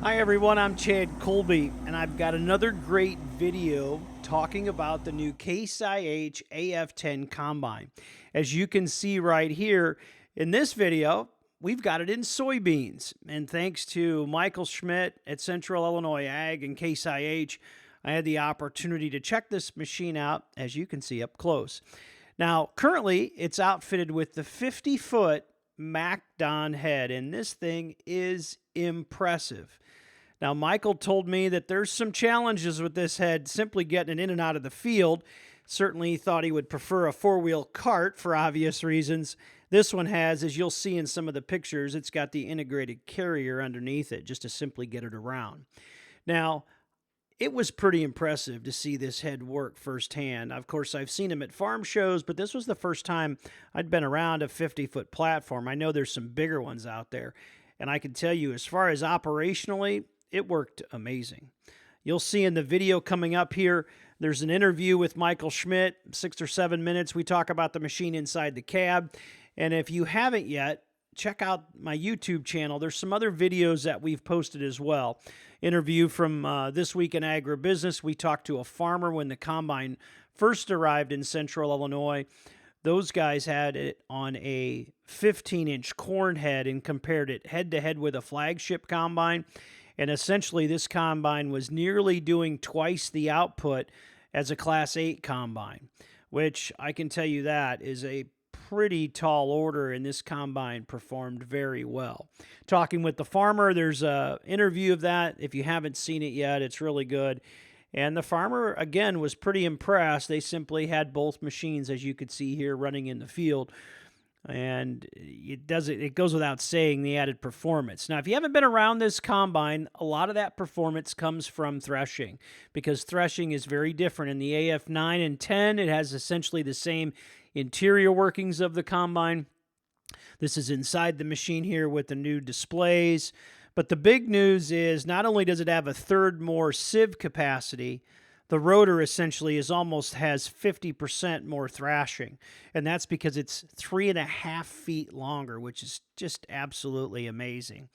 Hi everyone, I'm Chad Colby, and I've got another great video talking about the new Case IH AF10 Combine. As you can see right here in this video, we've got it in soybeans. And thanks to Michael Schmidt at Central Illinois Ag and Case IH, I had the opportunity to check this machine out, as you can see up close. Now, currently, it's outfitted with the 50-foot MacDon head, and this thing is impressive. Now, Michael told me that there's some challenges with this head simply getting it in and out of the field. Certainly he thought he would prefer a four-wheel cart for obvious reasons. This one has, as you'll see in some of the pictures, it's got the integrated carrier underneath it just to simply get it around. Now, it was pretty impressive to see this head work firsthand. Of course, I've seen them at farm shows, but this was the first time I'd been around a 50-foot platform. I know there's some bigger ones out there, and I can tell you, as far as operationally, it worked amazing. You'll see in the video coming up here, there's an interview with Michael Schmidt, 6 or 7 minutes. We talk about the machine inside the cab. And if you haven't yet, check out my YouTube channel. There's some other videos that we've posted as well. Interview from This Week in Agribusiness. We talked to a farmer when the combine first arrived in Central Illinois. Those guys had it on a 15-inch corn head and compared it head-to-head with a flagship combine. And essentially, this combine was nearly doing twice the output as a Class 8 combine, which I can tell you that is a pretty tall order, and this combine performed very well. Talking with the farmer, there's an interview of that. If you haven't seen it yet, it's really good. And the farmer, again, was pretty impressed. They simply had both machines, as you could see here, running in the field. And it goes without saying, the added performance. Now, if you haven't been around this combine, a lot of that performance comes from threshing, because threshing is very different. In the AF9 and 10, it has essentially the same interior workings of the combine. This is inside the machine here with the new displays. But the big news is not only does it have a third more sieve capacity, the rotor essentially almost has 50% more thrashing, and that's because it's 3.5 feet longer, which is just absolutely amazing.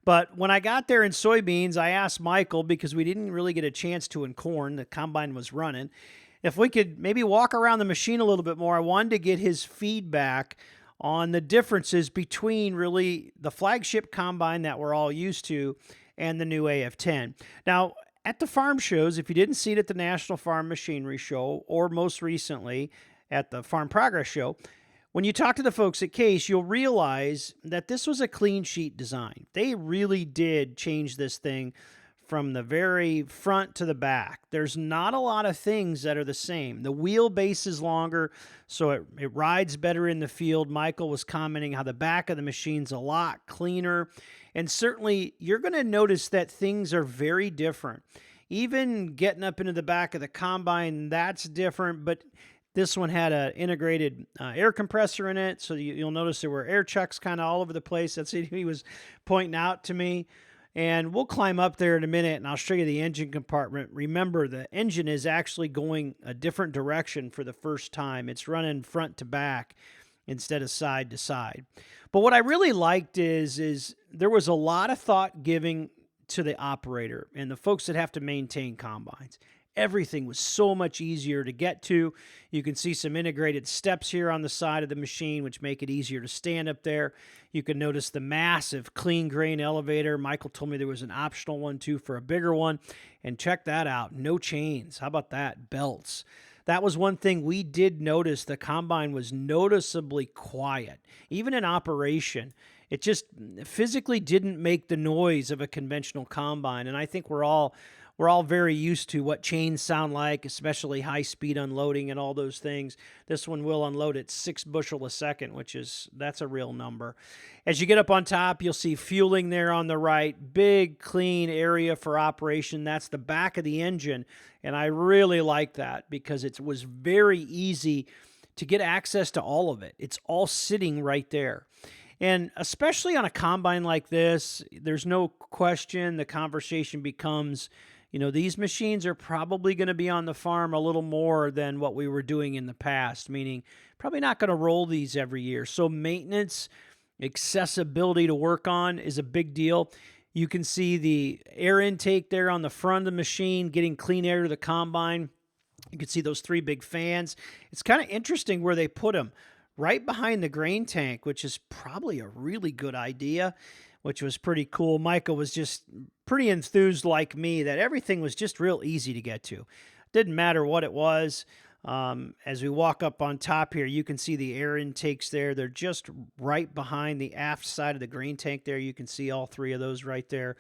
But when I got there in soybeans, I asked Michael, because we didn't really get a chance to in corn, the combine was running, if we could maybe walk around the machine a little bit more. I wanted to get his feedback on the differences between really the flagship combine that we're all used to and the new AF10. Now, at the farm shows, if you didn't see it at the National Farm Machinery Show, or most recently at the Farm Progress Show, when you talk to the folks at Case, you'll realize that this was a clean sheet design. They really did change this thing from the very front to the back. There's not a lot of things that are the same. The wheelbase is longer, so it rides better in the field. Michael was commenting how the back of the machine's a lot cleaner. And certainly, you're going to notice that things are very different. Even getting up into the back of the combine, that's different, but this one had an integrated air compressor in it, so you'll notice there were air chucks kind of all over the place. That's what he was pointing out to me. And we'll climb up there in a minute, and I'll show you the engine compartment. Remember, the engine is actually going a different direction for the first time. It's running front to back instead of side to side. But what I really liked is there was a lot of thought giving to the operator and the folks that have to maintain combines. Everything was so much easier to get to. You can see some integrated steps here on the side of the machine, which make it easier to stand up there. You can notice the massive clean grain elevator. Michael told me there was an optional one too for a bigger one. And check that out. No chains. How about that? Belts. That was one thing we did notice. The combine was noticeably quiet. Even in operation, it just physically didn't make the noise of a conventional combine. And I think we're all very used to what chains sound like, especially high-speed unloading and all those things. This one will unload at 6 bushel a second, that's a real number. As you get up on top, you'll see fueling there on the right. Big, clean area for operation. That's the back of the engine, and I really like that because it was very easy to get access to all of it. It's all sitting right there. And especially on a combine like this, there's no question the conversation becomes, these machines are probably going to be on the farm a little more than what we were doing in the past, meaning probably not going to roll these every year. So maintenance, accessibility to work on is a big deal. You can see the air intake there on the front of the machine, getting clean air to the combine. You can see those 3 big fans. It's kind of interesting where they put them right behind the grain tank, which is probably a really good idea, which was pretty cool. Michael was just pretty enthused like me that everything was just real easy to get to. Didn't matter what it was. As we walk up on top here, you can see the air intakes there. They're just right behind the aft side of the grain tank there. You can see all 3 of those right there.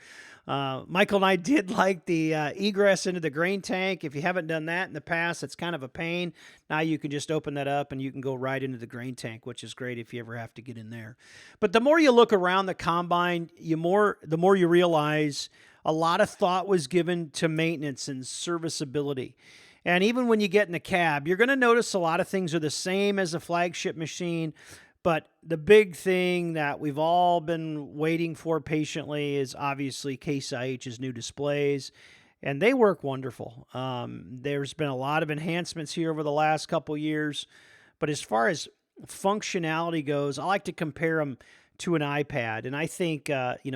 Michael and I did like the egress into the grain tank. If you haven't done that in the past, it's kind of a pain. Now you can just open that up and you can go right into the grain tank, which is great if you ever have to get in there. But the more you look around the combine, the more you realize a lot of thought was given to maintenance and serviceability. And even when you get in the cab, you're going to notice a lot of things are the same as a flagship machine. But the big thing that we've all been waiting for patiently is obviously Case IH's new displays. And they work wonderful. There's been a lot of enhancements here over the last couple years. But as far as functionality goes, I like to compare them to an iPad. And I think,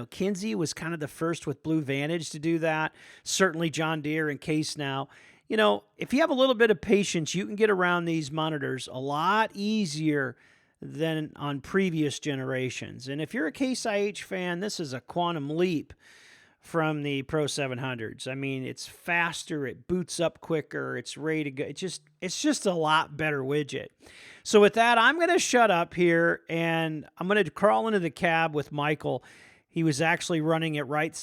Kinsey was kind of the first with Blue Vantage to do that. Certainly John Deere and Case now. If you have a little bit of patience, you can get around these monitors a lot easier than on previous generations. And if you're a Case IH fan, this is a quantum leap from the Pro 700s. I mean, it's faster, it boots up quicker, it's ready to go. It's just a lot better widget. So with that, I'm going to shut up here and I'm going to crawl into the cab with Michael. He was actually running it right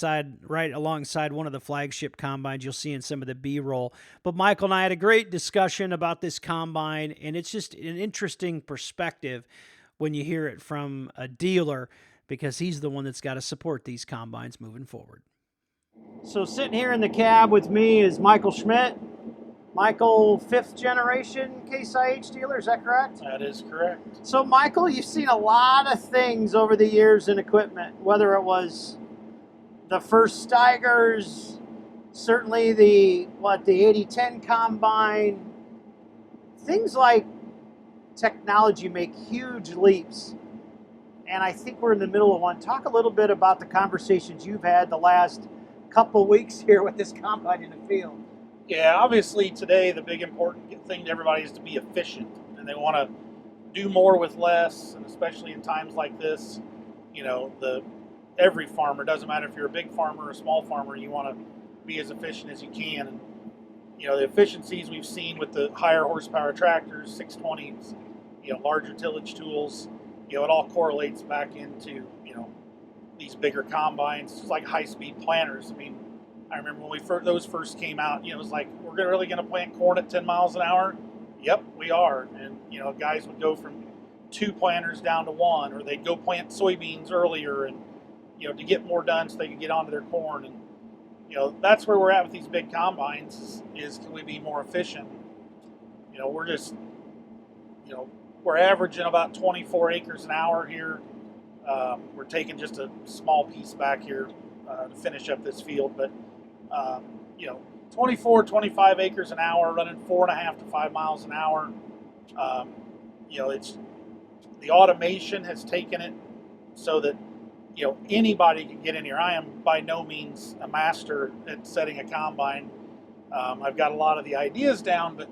alongside one of the flagship combines you'll see in some of the B-roll. But Michael and I had a great discussion about this combine, and it's just an interesting perspective when you hear it from a dealer because he's the one that's got to support these combines moving forward. So sitting here in the cab with me is Michael Schmidt. Michael, 5th generation Case IH dealer, is that correct? That is correct. So Michael, you've seen a lot of things over the years in equipment, whether it was the first Steigers, certainly the 8010 combine, things like technology make huge leaps. And I think we're in the middle of one. Talk a little bit about the conversations you've had the last couple weeks here with this combine in the field. Yeah, obviously today the big important thing to everybody is to be efficient, and they want to do more with less, and especially in times like this, every farmer, doesn't matter if you're a big farmer or a small farmer, you want to be as efficient as you can. And the efficiencies we've seen with the higher horsepower tractors, 620s, larger tillage tools, it all correlates back into these bigger combines, just like high-speed planters. I mean, I remember when those first came out, it was like, we're really going to plant corn at 10 miles an hour? Yep, we are. And, guys would go from 2 planters down to 1, or they'd go plant soybeans earlier and, to get more done so they could get onto their corn. And, that's where we're at with these big combines is can we be more efficient? We're just, we're averaging about 24 acres an hour here. We're taking just a small piece back here to finish up this field, but 24, 25 acres an hour, running 4.5 to 5 miles an hour. It's the automation has taken it so that anybody can get in here. I am by no means a master at setting a combine. I've got a lot of the ideas down, but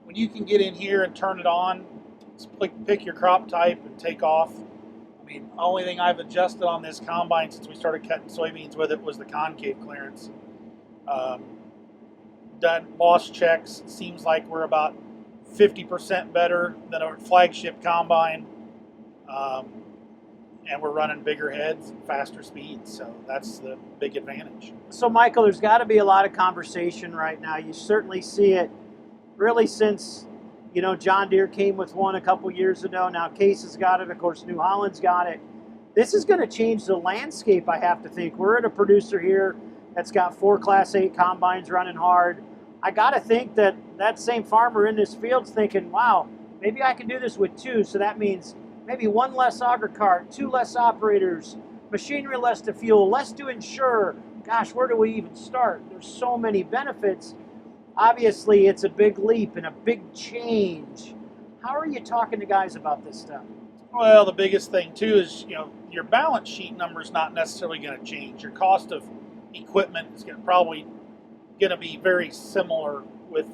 when you can get in here and turn it on, pick your crop type and take off. I mean, the only thing I've adjusted on this combine since we started cutting soybeans with it was the concave clearance. Done loss checks. Seems like we're about 50% better than our flagship combine. And we're running bigger heads and faster speeds, so that's the big advantage. So Michael, there's got to be a lot of conversation right now. You certainly see it really since John Deere came with one a couple years ago. Now Case has got it. Of course, New Holland's got it. This is going to change the landscape, I have to think. We're at a producer here that's got 4 Class 8 combines running hard. I got to think that same farmer in this field's thinking, wow, maybe I can do this with 2. So that means maybe 1 less auger cart, 2 less operators, machinery less to fuel, less to insure. Gosh, where do we even start? There's so many benefits. Obviously, it's a big leap and a big change. How are you talking to guys about this stuff? Well, the biggest thing too is your balance sheet number is not necessarily going to change. Your cost of equipment is probably going to be very similar with,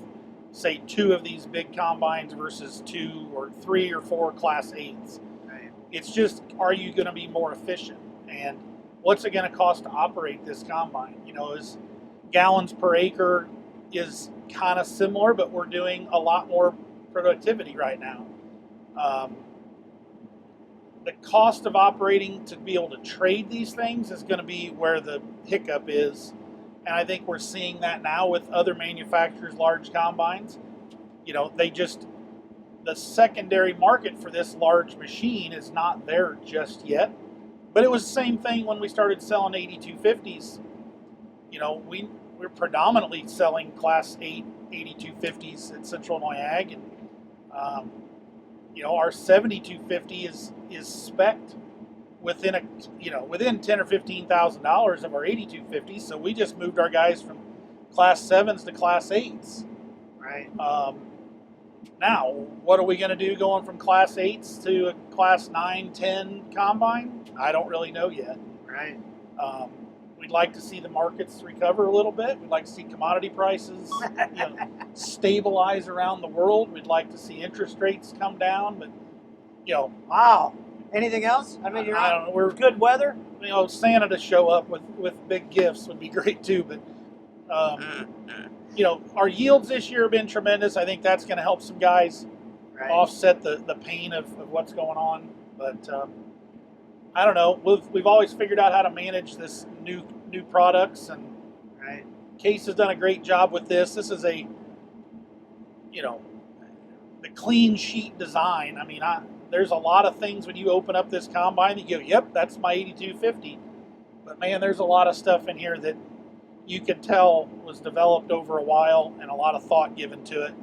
say, two of these big combines versus two or three or four Class 8s. Right. It's just, are you going to be more efficient? And what's it going to cost to operate this combine? Is gallons per acre is kind of similar, but we're doing a lot more productivity right now. The cost of operating to be able to trade these things is going to be where the hiccup is. And I think we're seeing that now with other manufacturers' large combines. The secondary market for this large machine is not there just yet. But it was the same thing when we started selling 8250s. We're predominantly selling Class 8 8250s at Central Illinois Ag, and our 7250 is spec'd within $10,000 or $15,000 of our 8250s. So we just moved our guys from Class 7s to Class 8s. Right. Now, what are we going to do going from Class 8s to a Class 9, 10 combine? I don't really know yet. Right. We'd like to see the markets recover a little bit. We'd like to see commodity prices stabilize around the world. We'd like to see interest rates come down. But, wow. Anything else? I mean, I don't know. We're good weather. Santa to show up with big gifts would be great too. But, our yields this year have been tremendous. I think that's going to help some guys offset the pain of what's going on. But I don't know. We've always figured out how to manage this new products, and Case has done a great job with this. This is the clean sheet design. I mean, there's a lot of things when you open up this combine, you go, yep, that's my 8250. But man, there's a lot of stuff in here that you could tell was developed over a while and a lot of thought given to it.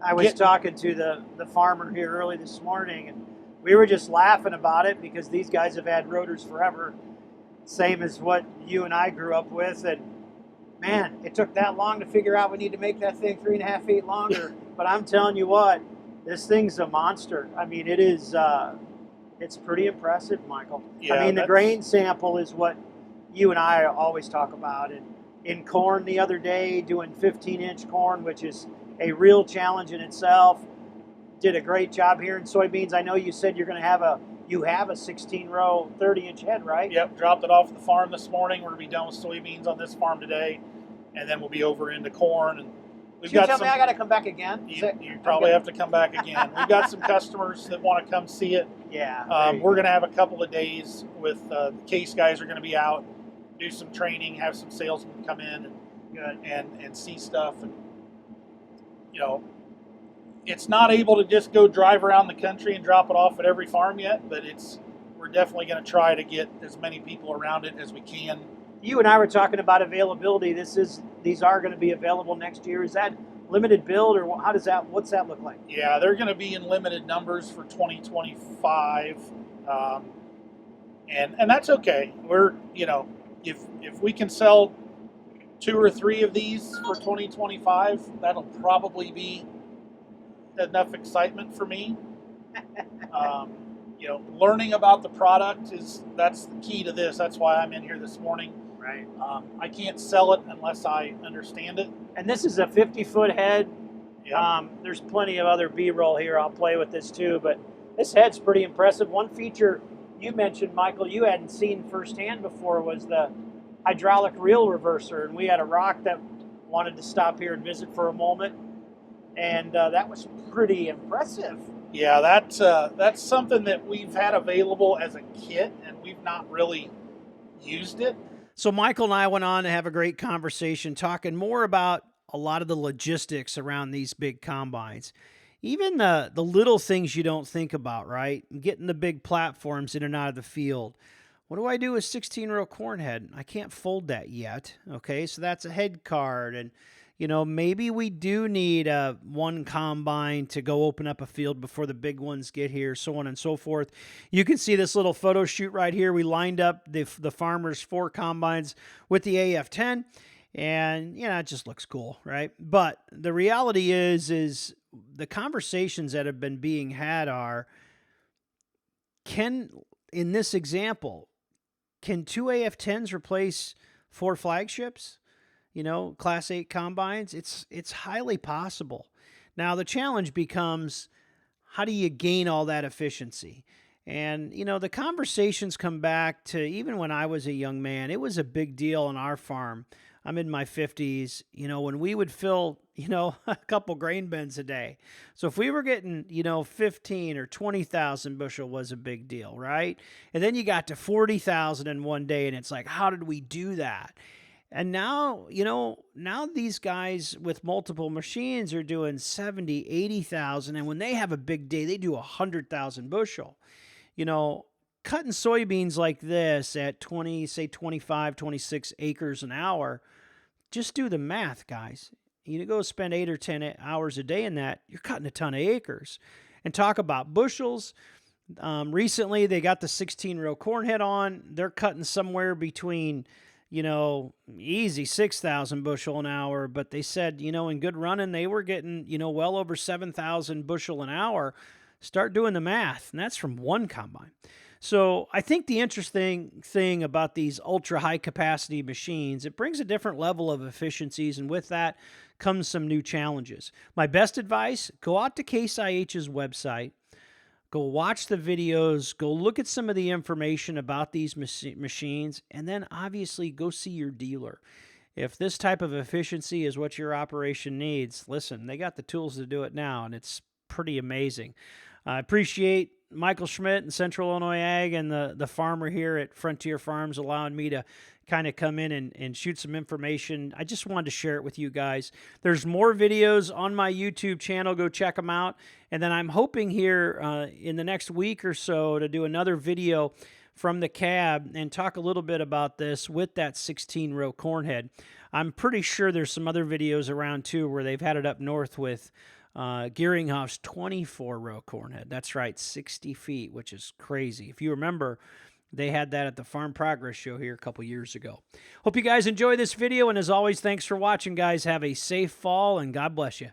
I was talking to the farmer here early this morning, and we were just laughing about it because these guys have had rotors forever, same as what you and I grew up with. And man, it took that long to figure out we need to make that thing 3.5 feet longer. But I'm telling you what, this thing's a monster. I mean, it is. It's pretty impressive, Michael. Yeah, I mean, the grain sample is what you and I always talk about. And in corn the other day, doing 15-inch corn, which is a real challenge in itself. Did a great job here in soybeans. I know you said you're going to have a 16-row, 30-inch head, right? Yep, dropped it off at the farm this morning. We're going to be done with soybeans on this farm today, and then we'll be over into corn. And you tell me I got to come back again? You probably have to come back again. We've got some customers that want to come see it. Yeah. We're going to have a couple of days with the Case guys are going to be out, do some training, have some salesmen come in and see stuff. And it's not able to just go drive around the country and drop it off at every farm yet, but we're definitely going to try to get as many people around it as we can. You and I were talking about availability. These are going to be available next year. Is that limited build, or what's that look like? Yeah, they're going to be in limited numbers for 2025, and that's okay. We're if we can sell 2 or 3 of these for 2025, that'll probably be enough excitement for me. Learning about the product that's the key to this. That's why I'm in here this morning. Right. I can't sell it unless I understand it. And this is a 50-foot head. Yep. There's plenty of other B-roll here. I'll play with this too, but this head's pretty impressive. One feature you mentioned, Michael, you hadn't seen firsthand before was the hydraulic reel reverser, and we had a rock that wanted to stop here and visit for a moment, and that was pretty impressive. Yeah, that's something that we've had available as a kit, and we've not really used it. So Michael and I went on to have a great conversation talking more about a lot of the logistics around these big combines. Even the little things you don't think about, right? Getting the big platforms in and out of the field. What do I do with 16-row corn head? I can't fold that yet. Okay, so that's a head card. And, maybe we do need one combine to go open up a field before the big ones get here, so on and so forth. You can see this little photo shoot right here. We lined up the farmers' 4 combines with the AF10. And, it just looks cool, right? But the reality is the conversations that have been being had are, can, in this example, can 2 AF10s replace 4 flagships? Class 8 combines? It's highly possible. Now, the challenge becomes, how do you gain all that efficiency? And, the conversations come back to even when I was a young man. It was a big deal on our farm. I'm in my 50s, when we would fill, a couple grain bins a day. So if we were getting, 15 or 20,000 bushel was a big deal, right? And then you got to 40,000 in one day, and it's like, how did we do that? And now, now these guys with multiple machines are doing 70, 80,000. And when they have a big day, they do 100,000 bushel. Cutting soybeans like this at 20, say 25, 26 acres an hour, just do the math, guys. You go spend 8 or 10 hours a day in that, you're cutting a ton of acres. And talk about bushels. Recently, they got the 16-row corn head on. They're cutting somewhere between, easy 6,000 bushel an hour. But they said, in good running, they were getting, well over 7,000 bushel an hour. Start doing the math, and that's from one combine. So I think the interesting thing about these ultra high capacity machines, it brings a different level of efficiencies, and with that comes some new challenges. My best advice, go out to Case IH's website, go watch the videos, go look at some of the information about these machines, and then obviously go see your dealer. If this type of efficiency is what your operation needs, listen, they got the tools to do it now, and it's pretty amazing. I appreciate Michael Schmidt and Central Illinois Ag and the farmer here at Frontier Farms allowing me to kind of come in and shoot some information. I just wanted to share it with you guys. There's more videos on my YouTube channel. Go check them out. And then I'm hoping here in the next week or so to do another video from the cab and talk a little bit about this with that 16-row corn head. I'm pretty sure there's some other videos around too where they've had it up north with Gearinghoff's 24-row corn head. That's right, 60 feet, which is crazy. If you remember, they had that at the Farm Progress Show here a couple years ago. Hope you guys enjoy this video, and as always, thanks for watching, guys. Have a safe fall, and God bless you.